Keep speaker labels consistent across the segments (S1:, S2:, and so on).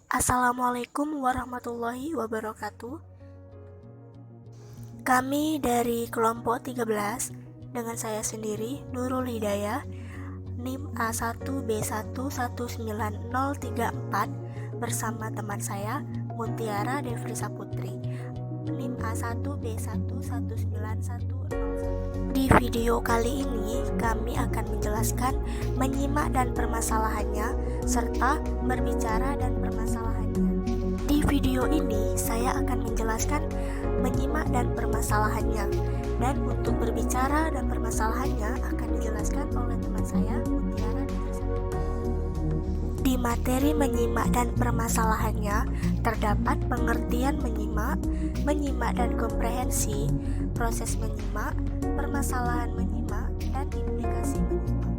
S1: Assalamualaikum warahmatullahi wabarakatuh. Kami dari kelompok 13 dengan saya sendiri Nurul Hidayah, NIM A1B119034 bersama teman saya Mutiara Devrisa Putri, NIM A1B119101. Di video kali ini kami akan menjelaskan menyimak dan permasalahannya serta berbicara dan permasalahannya. Di video ini saya akan menjelaskan menyimak dan permasalahannya, dan untuk berbicara dan permasalahannya akan dijelaskan oleh teman saya Mutiara Devrisa Putri. Di materi menyimak dan permasalahannya terdapat pengertian menyimak, menyimak dan komprehensi, proses menyimak, permasalahan menyimak, dan implikasi menyimak.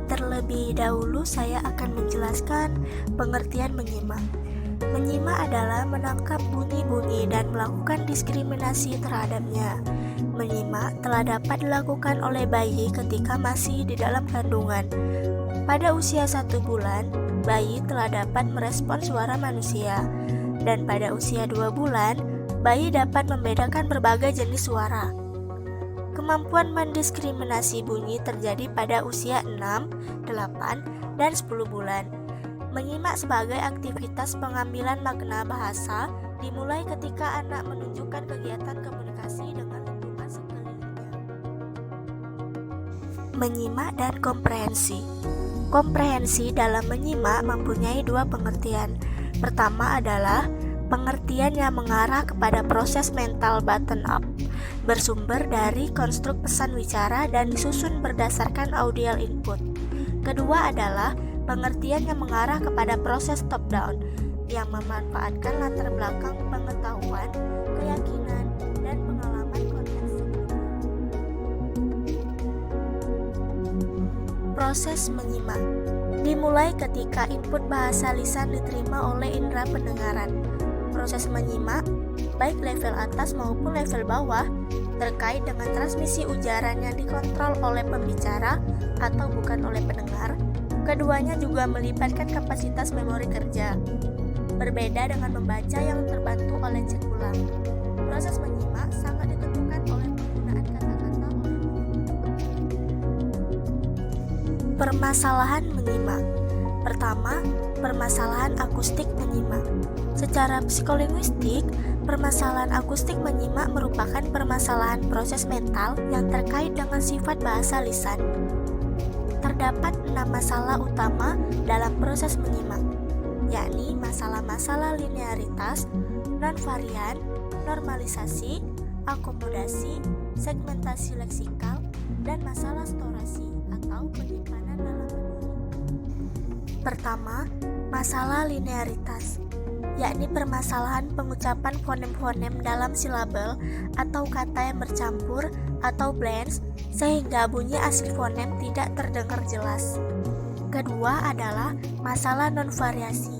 S1: Terlebih dahulu saya akan menjelaskan pengertian menyimak. Menyimak adalah menangkap bunyi-bunyi dan melakukan diskriminasi terhadapnya. Menyimak telah dapat dilakukan oleh bayi ketika masih di dalam kandungan. Pada usia 1 bulan, bayi telah dapat merespon suara manusia, dan pada usia 2 bulan, bayi dapat membedakan berbagai jenis suara. Kemampuan mendiskriminasi bunyi terjadi pada usia 6, 8, dan 10 bulan. Menyimak sebagai aktivitas pengambilan makna bahasa dimulai ketika anak menunjukkan kegiatan komunikasi dengan lingkungan sekelilingnya. Menyimak dan komprehensi. Komprehensi dalam menyimak mempunyai dua pengertian. Pertama adalah pengertian yang mengarah kepada proses mental bottom up, bersumber dari konstruk pesan wicara dan disusun berdasarkan audio input. Kedua adalah pengertian yang mengarah kepada proses top down, yang memanfaatkan latar belakang pengetahuan, keyakinan, dan pengalaman konteks sebelumnya. Proses menyimak dimulai ketika input bahasa lisan diterima oleh indera pendengaran. Proses menyimak, baik level atas maupun level bawah, terkait dengan transmisi ujaran yang dikontrol oleh pembicara atau bukan oleh pendengar. Keduanya juga melibatkan kapasitas memori kerja. Berbeda dengan membaca yang terbantu oleh cek ulang. Proses menyimak sangat ditentukan oleh penggunaan kata-kata oleh penyimak. Permasalahan menyimak. Pertama, permasalahan akustik menyimak. Secara psikolinguistik, permasalahan akustik menyimak merupakan permasalahan proses mental yang terkait dengan sifat bahasa lisan. Terdapat 6 masalah utama dalam proses menyimak, yakni masalah-masalah linearitas, non-varian, normalisasi, akomodasi, segmentasi leksikal, dan masalah storasi atau penyimpanan dalam memori. Pertama, masalah linearitas, yakni permasalahan pengucapan fonem-fonem dalam silabel atau kata yang bercampur atau blends sehingga bunyi asli fonem tidak terdengar jelas. Kedua adalah masalah non-variasi,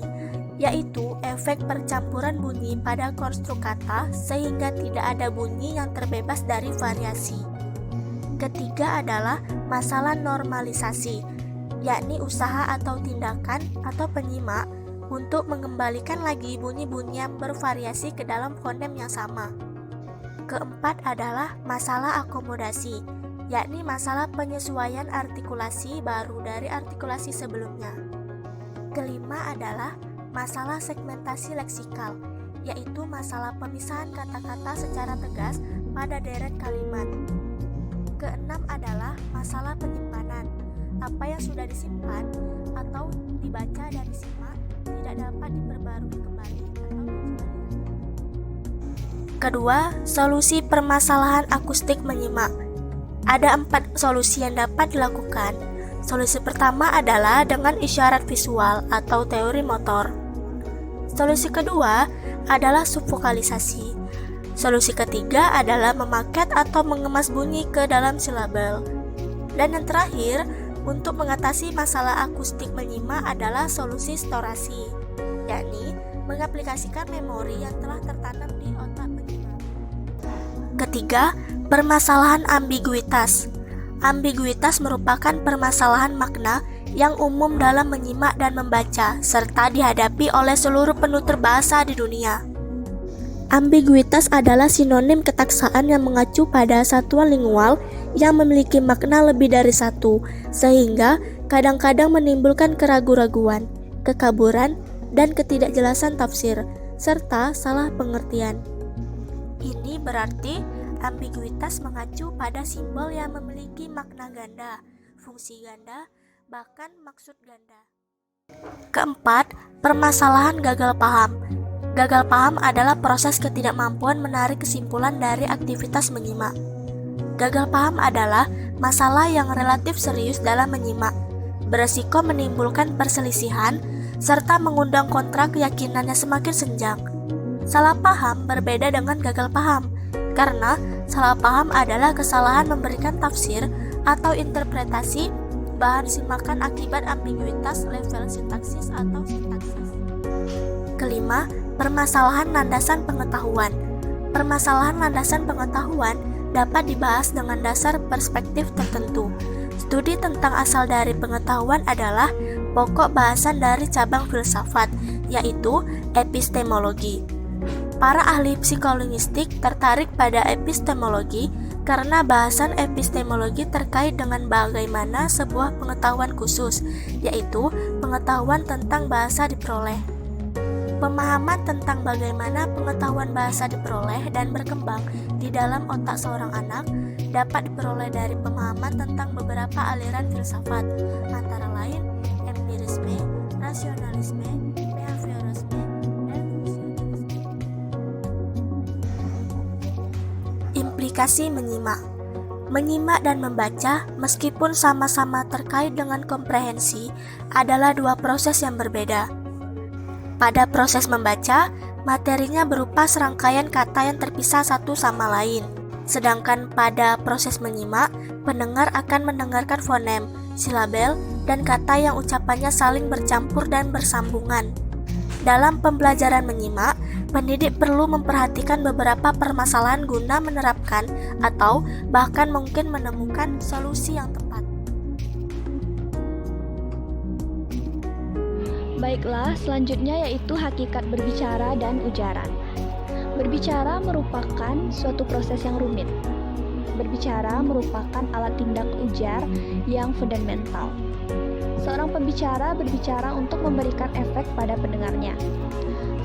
S1: yaitu efek percampuran bunyi pada konstruk kata sehingga tidak ada bunyi yang terbebas dari variasi. Ketiga adalah masalah normalisasi, yakni usaha atau tindakan atau penyimak untuk mengembalikan lagi bunyi-bunyi yang bervariasi ke dalam fonem yang sama. Keempat adalah masalah akomodasi, yakni masalah penyesuaian artikulasi baru dari artikulasi sebelumnya. Kelima adalah masalah segmentasi leksikal, yaitu masalah pemisahan kata-kata secara tegas pada deret kalimat. Keenam adalah masalah penyimpanan, apa yang sudah disimpan atau dibaca dan disimak tidak dapat diperbarui kembali atau dikembalikan. Kedua, solusi permasalahan akustik menyimak. Ada 4 solusi yang dapat dilakukan. Solusi pertama adalah dengan isyarat visual atau teori motor. Solusi kedua adalah subvokalisasi. Solusi ketiga adalah memaket atau mengemas bunyi ke dalam silabel. Dan yang terakhir, untuk mengatasi masalah akustik menyimak adalah solusi storasi, yakni mengaplikasikan memori yang telah tertanam di otak penyimak. Ketiga, permasalahan ambiguitas. Ambiguitas merupakan permasalahan makna yang umum dalam menyimak dan membaca, serta dihadapi oleh seluruh penutur bahasa di dunia. Ambiguitas adalah sinonim ketaksaan yang mengacu pada satuan lingual yang memiliki makna lebih dari satu, sehingga kadang-kadang menimbulkan keraguan-raguan, kekaburan, dan ketidakjelasan tafsir, serta salah pengertian. Ini berarti ambiguitas mengacu pada simbol yang memiliki makna ganda, fungsi ganda, bahkan maksud ganda. Keempat, permasalahan gagal paham. Gagal paham adalah proses ketidakmampuan menarik kesimpulan dari aktivitas menyimak. Gagal paham adalah masalah yang relatif serius dalam menyimak, beresiko menimbulkan perselisihan, serta mengundang kontra keyakinannya semakin senjang. Salah paham berbeda dengan gagal paham, karena salah paham adalah kesalahan memberikan tafsir atau interpretasi bahan simakan akibat ambiguitas level sintaksis atau sintaksis. Kelima, permasalahan landasan pengetahuan. Permasalahan landasan pengetahuan dapat dibahas dengan dasar perspektif tertentu. Studi tentang asal dari pengetahuan adalah pokok bahasan dari cabang filsafat, yaitu epistemologi. Para ahli psikolinguistik tertarik pada epistemologi karena bahasan epistemologi terkait dengan bagaimana sebuah pengetahuan khusus, yaitu pengetahuan tentang bahasa diperoleh. Pemahaman tentang bagaimana pengetahuan bahasa diperoleh dan berkembang di dalam otak seorang anak dapat diperoleh dari pemahaman tentang beberapa aliran filsafat, antara lain empirisme, rasionalisme, behaviorisme, dan fusionisme. Implikasi menyimak. Menyimak dan membaca, meskipun sama-sama terkait dengan komprehensi, adalah dua proses yang berbeda. Pada proses membaca, materinya berupa serangkaian kata yang terpisah satu sama lain. Sedangkan pada proses menyimak, pendengar akan mendengarkan fonem, silabel, dan kata yang ucapannya saling bercampur dan bersambungan. Dalam pembelajaran menyimak, pendidik perlu memperhatikan beberapa permasalahan guna menerapkan atau bahkan mungkin menemukan solusi yang tepat.
S2: Baiklah, selanjutnya yaitu hakikat berbicara dan ujaran. Berbicara merupakan suatu proses yang rumit. Berbicara merupakan alat tindak ujar yang fundamental. Seorang pembicara berbicara untuk memberikan efek pada pendengarnya.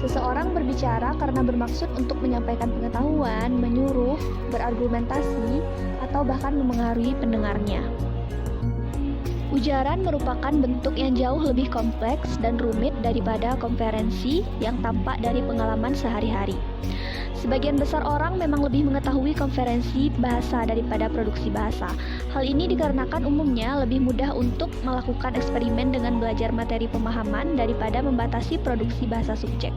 S2: Seseorang berbicara karena bermaksud untuk menyampaikan pengetahuan, menyuruh, berargumentasi, atau bahkan memengaruhi pendengarnya. Ujaran merupakan bentuk yang jauh lebih kompleks dan rumit daripada konferensi yang tampak dari pengalaman sehari-hari. Sebagian besar orang memang lebih mengetahui konferensi bahasa daripada produksi bahasa. Hal ini dikarenakan umumnya lebih mudah untuk melakukan eksperimen dengan belajar materi pemahaman daripada membatasi produksi bahasa subjek.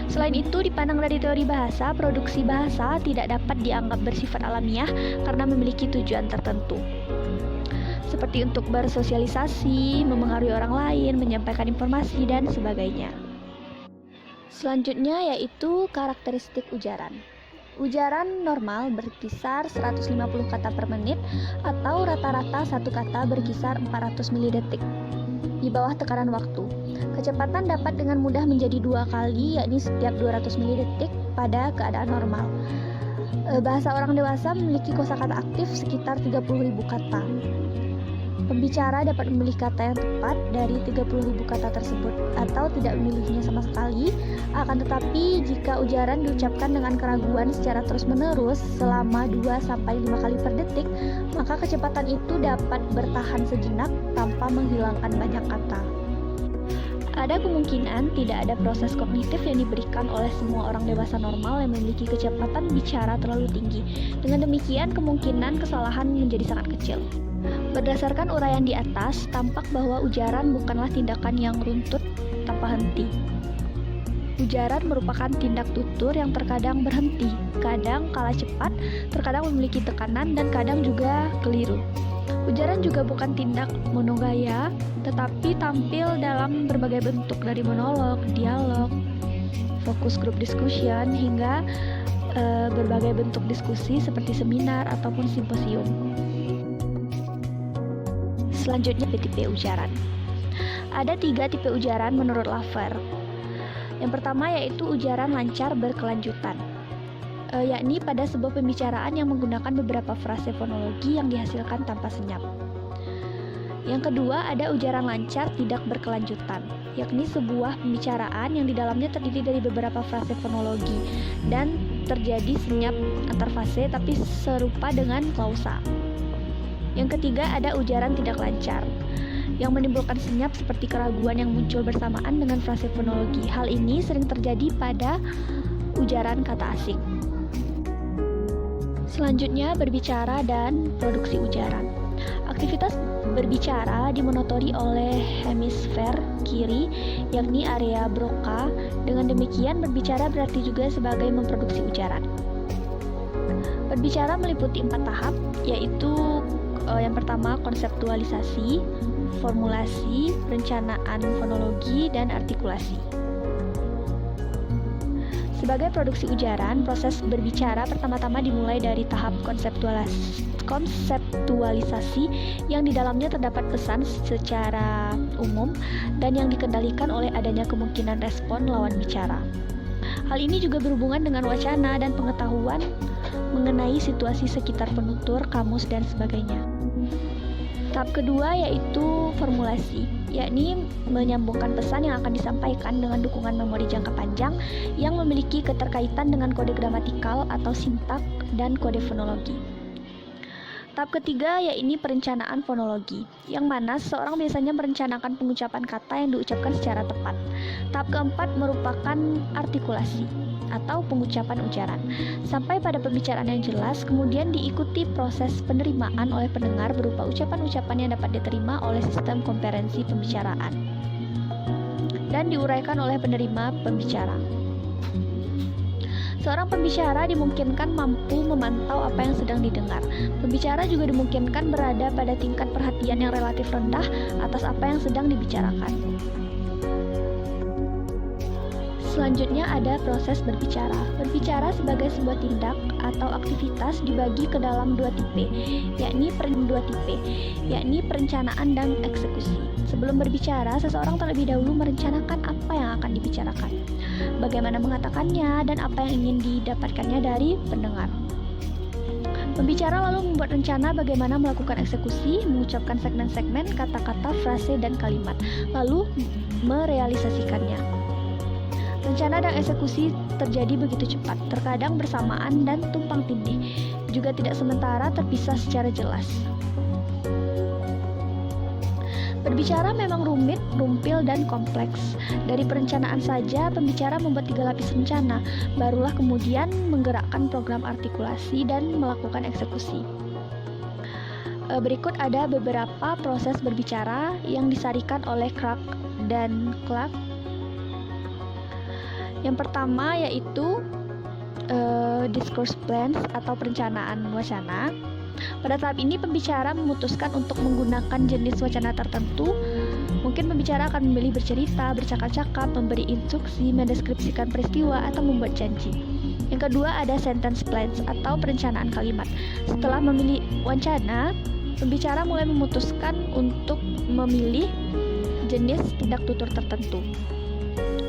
S2: Selain itu, dipandang dari teori bahasa, produksi bahasa tidak dapat dianggap bersifat alamiah karena memiliki tujuan tertentu, seperti untuk bersosialisasi, memengaruhi orang lain, menyampaikan informasi, dan sebagainya. Selanjutnya yaitu karakteristik ujaran. Ujaran normal berkisar 150 kata per menit atau rata-rata satu kata berkisar 400 milidetik di bawah tekanan waktu. Kecepatan dapat dengan mudah menjadi 2 kali, yakni setiap 200 milidetik pada keadaan normal. Bahasa orang dewasa memiliki kosakata aktif sekitar 30.000 kata. Pembicara dapat memilih kata yang tepat dari 30.000 kata tersebut atau tidak memilihnya sama sekali. Akan tetapi jika ujaran diucapkan dengan keraguan secara terus-menerus selama 2-5 kali per detik, maka kecepatan itu dapat bertahan sejenak tanpa menghilangkan banyak kata. Ada kemungkinan tidak ada proses kognitif yang diberikan oleh semua orang dewasa normal yang memiliki kecepatan bicara terlalu tinggi. Dengan demikian, kemungkinan kesalahan menjadi sangat kecil. Berdasarkan uraian di atas, tampak bahwa ujaran bukanlah tindakan yang runtut tanpa henti. Ujaran merupakan tindak tutur yang terkadang berhenti, kadang kalah cepat, terkadang memiliki tekanan, dan kadang juga keliru. Ujaran juga bukan tindak monogaya, tetapi tampil dalam berbagai bentuk dari monolog, dialog, fokus group discussion, hingga berbagai bentuk diskusi seperti seminar ataupun simposium. Selanjutnya tipe ujaran. Ada 3 tipe ujaran menurut Laver. Yang pertama yaitu ujaran lancar berkelanjutan, yakni pada sebuah pembicaraan yang menggunakan beberapa frase fonologi yang dihasilkan tanpa senyap. Yang kedua ada ujaran lancar tidak berkelanjutan, yakni sebuah pembicaraan yang di dalamnya terdiri dari beberapa frase fonologi dan terjadi senyap antar fase tapi serupa dengan klausa. Yang ketiga ada ujaran tidak lancar, yang menimbulkan senyap seperti keraguan yang muncul bersamaan dengan frase fonologi. Hal ini sering terjadi pada ujaran kata asing. Selanjutnya berbicara dan produksi ujaran. Aktivitas berbicara dimotori oleh hemisfer kiri, yakni area Broca. Dengan demikian, berbicara berarti juga sebagai memproduksi ujaran. Berbicara meliputi 4 tahap, yaitu yang pertama konseptualisasi, formulasi, perencanaan fonologi, dan artikulasi. Sebagai produksi ujaran, proses berbicara pertama-tama dimulai dari tahap konseptualisasi yang di dalamnya terdapat pesan secara umum dan yang dikendalikan oleh adanya kemungkinan respon lawan bicara. Hal ini juga berhubungan dengan wacana dan pengetahuan mengenai situasi sekitar penutur, kamus, dan sebagainya. Tahap kedua yaitu formulasi, yakni menyambungkan pesan yang akan disampaikan dengan dukungan memori jangka panjang yang memiliki keterkaitan dengan kode gramatikal atau sintak dan kode fonologi. Tahap ketiga yaitu perencanaan fonologi, yang mana seseorang biasanya merencanakan pengucapan kata yang diucapkan secara tepat. Tahap keempat merupakan artikulasi atau pengucapan ujaran. Sampai pada pembicaraan yang jelas, kemudian diikuti proses penerimaan oleh pendengar berupa ucapan-ucapan yang dapat diterima oleh sistem komperensi pembicaraan dan diuraikan oleh penerima pembicara. Seorang pembicara dimungkinkan mampu memantau apa yang sedang didengar. Pembicara juga dimungkinkan berada pada tingkat perhatian yang relatif rendah atas apa yang sedang dibicarakan. Selanjutnya ada proses berbicara. Berbicara sebagai sebuah tindak atau aktivitas dibagi ke dalam 2 tipe, yakni perencanaan dan eksekusi. Sebelum berbicara, seseorang terlebih dahulu merencanakan apa yang akan dibicarakan, bagaimana mengatakannya, dan apa yang ingin didapatkannya dari pendengar. Pembicara lalu membuat rencana bagaimana melakukan eksekusi, mengucapkan segmen-segmen, kata-kata, frase, dan kalimat, lalu merealisasikannya. Rencana dan eksekusi terjadi begitu cepat, terkadang bersamaan dan tumpang tindih, juga tidak sementara terpisah secara jelas. Berbicara memang rumit, rumpil, dan kompleks. Dari perencanaan saja, pembicara membuat 3 lapis rencana, barulah kemudian menggerakkan program artikulasi dan melakukan eksekusi. Berikut ada beberapa proses berbicara yang disarikan oleh Clark dan Clark. Yang pertama yaitu discourse plans atau perencanaan wacana. Pada tahap ini pembicara memutuskan untuk menggunakan jenis wacana tertentu. Mungkin pembicara akan memilih bercerita, bercakap-cakap, memberi instruksi, mendeskripsikan peristiwa, atau membuat janji. Yang kedua ada sentence plans atau perencanaan kalimat. Setelah memilih wacana, pembicara mulai memutuskan untuk memilih jenis tindak tutur tertentu.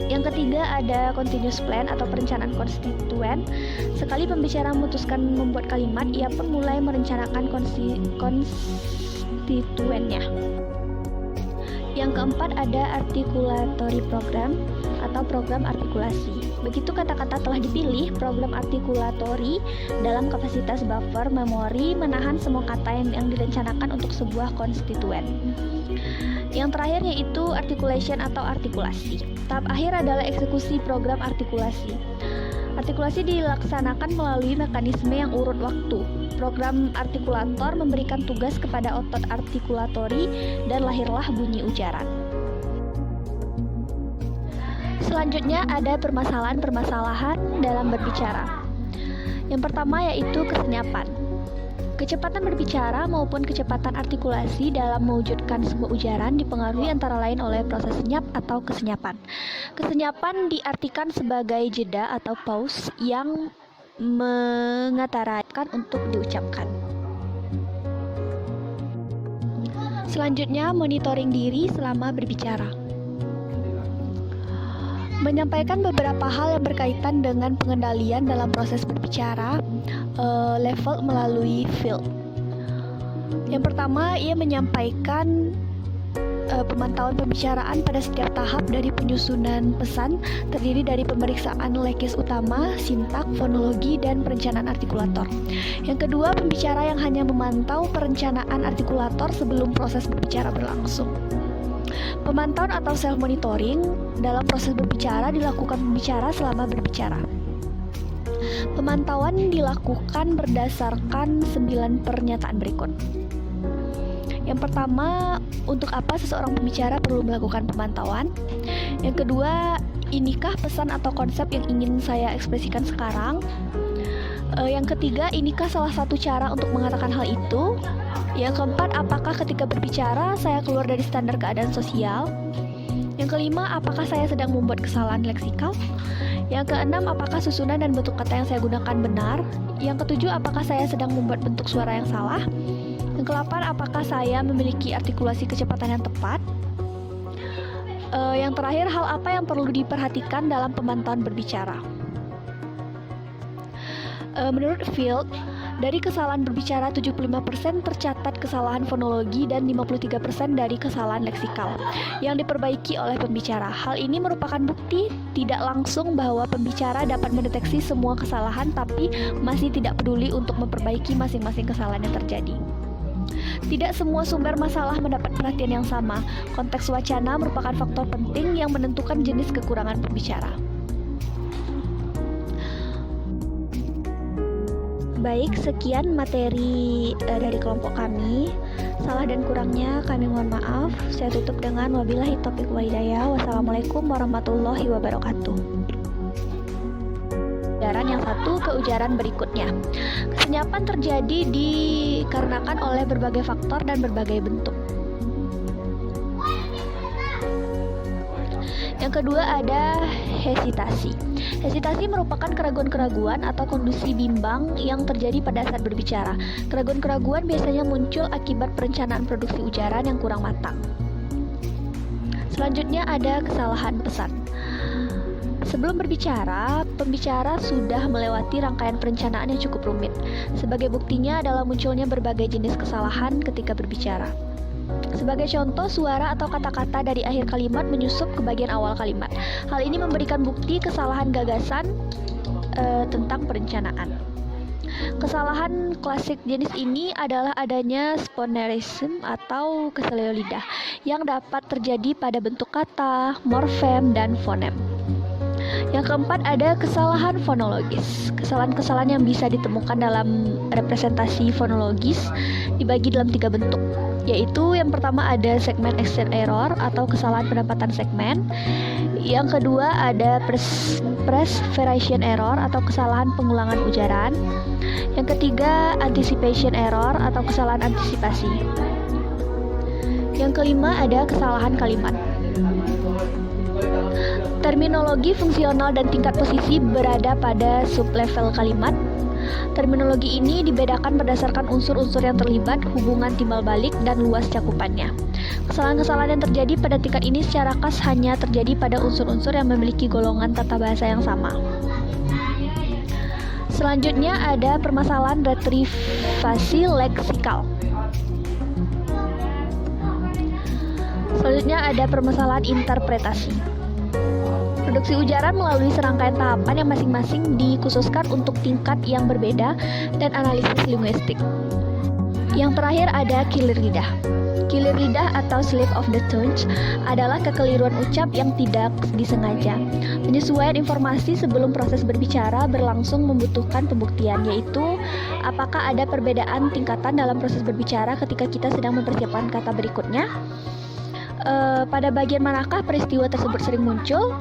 S2: Yang ketiga ada continuous plan atau perencanaan konstituen. Sekali pembicara memutuskan membuat kalimat, ia pun mulai merencanakan konstituennya. Yang keempat ada articulatory program atau program artikulasi. Begitu kata-kata telah dipilih, program artikulatory dalam kapasitas buffer memori menahan semua kata yang direncanakan untuk sebuah konstituen. Yang terakhir yaitu articulation atau artikulasi. Tahap akhir adalah eksekusi program artikulasi. Artikulasi dilaksanakan melalui mekanisme yang urut waktu. Program artikulator memberikan tugas kepada otot artikulatori dan lahirlah bunyi ujaran. Selanjutnya ada permasalahan-permasalahan dalam berbicara. Yang pertama yaitu kesenyapan. Kecepatan berbicara maupun kecepatan artikulasi dalam mewujudkan sebuah ujaran dipengaruhi antara lain oleh proses senyap atau kesenyapan. Kesenyapan diartikan sebagai jeda atau pause yang mengutarakan untuk diucapkan. Selanjutnya, monitoring diri selama berbicara. Menyampaikan beberapa hal yang berkaitan dengan pengendalian dalam proses berbicara, level melalui field. Yang pertama, ia menyampaikan pemantauan pembicaraan pada setiap tahap dari penyusunan pesan, terdiri dari pemeriksaan lekis utama, sintak, fonologi, dan perencanaan artikulator. Yang kedua, pembicara yang hanya memantau perencanaan artikulator sebelum proses berbicara berlangsung. Pemantauan atau self-monitoring dalam proses berbicara dilakukan pembicara selama berbicara. Pemantauan dilakukan berdasarkan 9 pernyataan berikut. Yang pertama, untuk apa seseorang pembicara perlu melakukan pemantauan? Yang kedua, inikah pesan atau konsep yang ingin saya ekspresikan sekarang? Yang ketiga, inikah salah satu cara untuk mengatakan hal itu? Yang keempat, apakah ketika berbicara saya keluar dari standar keadaan sosial? Yang kelima, apakah saya sedang membuat kesalahan leksikal? Yang keenam, apakah susunan dan bentuk kata yang saya gunakan benar? Yang ketujuh, apakah saya sedang membuat bentuk suara yang salah? Yang ke-8, apakah saya memiliki artikulasi kecepatan yang tepat? Yang terakhir, hal apa yang perlu diperhatikan dalam pemantauan berbicara? Menurut Field, dari kesalahan berbicara 75% tercatat kesalahan fonologi dan 53% dari kesalahan leksikal yang diperbaiki oleh pembicara. Hal ini merupakan bukti tidak langsung bahwa pembicara dapat mendeteksi semua kesalahan tapi masih tidak peduli untuk memperbaiki masing-masing kesalahan yang terjadi. Tidak semua sumber masalah mendapat perhatian yang sama. Konteks wacana merupakan faktor penting yang menentukan jenis kekurangan pembicara. Baik, sekian materi dari kelompok kami. Salah dan kurangnya kami mohon maaf. Saya tutup dengan wabillahi taufiq wal hidayah. Wassalamualaikum warahmatullahi wabarakatuh. Ujaran yang satu ke ujaran berikutnya. Kesenyapan terjadi dikarenakan oleh berbagai faktor dan berbagai bentuk. Yang kedua ada hesitasi. Hesitasi merupakan keraguan-keraguan atau kondisi bimbang yang terjadi pada saat berbicara. Keraguan-keraguan biasanya muncul akibat perencanaan produksi ujaran yang kurang matang. Selanjutnya ada kesalahan pesan. Sebelum berbicara, pembicara sudah melewati rangkaian perencanaan yang cukup rumit. Sebagai buktinya adalah munculnya berbagai jenis kesalahan ketika berbicara. Sebagai contoh, suara atau kata-kata dari akhir kalimat menyusup ke bagian awal kalimat. Hal ini memberikan bukti kesalahan gagasan tentang perencanaan. Kesalahan klasik jenis ini adalah adanya sponerism atau keseleo lidah yang dapat terjadi pada bentuk kata, morfem, dan fonem. Yang keempat ada kesalahan fonologis. Kesalahan-kesalahan yang bisa ditemukan dalam representasi fonologis dibagi dalam 3 bentuk, yaitu yang pertama ada segment extent error atau kesalahan pendapatan segmen. Yang kedua ada perseveration error atau kesalahan pengulangan ujaran. Yang ketiga anticipation error atau kesalahan antisipasi. Yang kelima ada kesalahan kalimat. Terminologi fungsional dan tingkat posisi berada pada sublevel kalimat. Terminologi ini dibedakan berdasarkan unsur-unsur yang terlibat, hubungan timbal balik, dan luas cakupannya. Kesalahan-kesalahan yang terjadi pada tingkat ini secara khas hanya terjadi pada unsur-unsur yang memiliki golongan tata bahasa yang sama. Selanjutnya ada permasalahan retrivasi leksikal. Selanjutnya ada permasalahan interpretasi. Produksi ujaran melalui serangkaian tahapan yang masing-masing dikhususkan untuk tingkat yang berbeda dan analisis linguistik. Yang terakhir ada kilir lidah. Kilir lidah atau slip of the tongue adalah kekeliruan ucap yang tidak disengaja. Penyesuaian informasi sebelum proses berbicara berlangsung membutuhkan pembuktian, yaitu apakah ada perbedaan tingkatan dalam proses berbicara ketika kita sedang mempersiapkan kata berikutnya. Pada bagian manakah peristiwa tersebut sering muncul?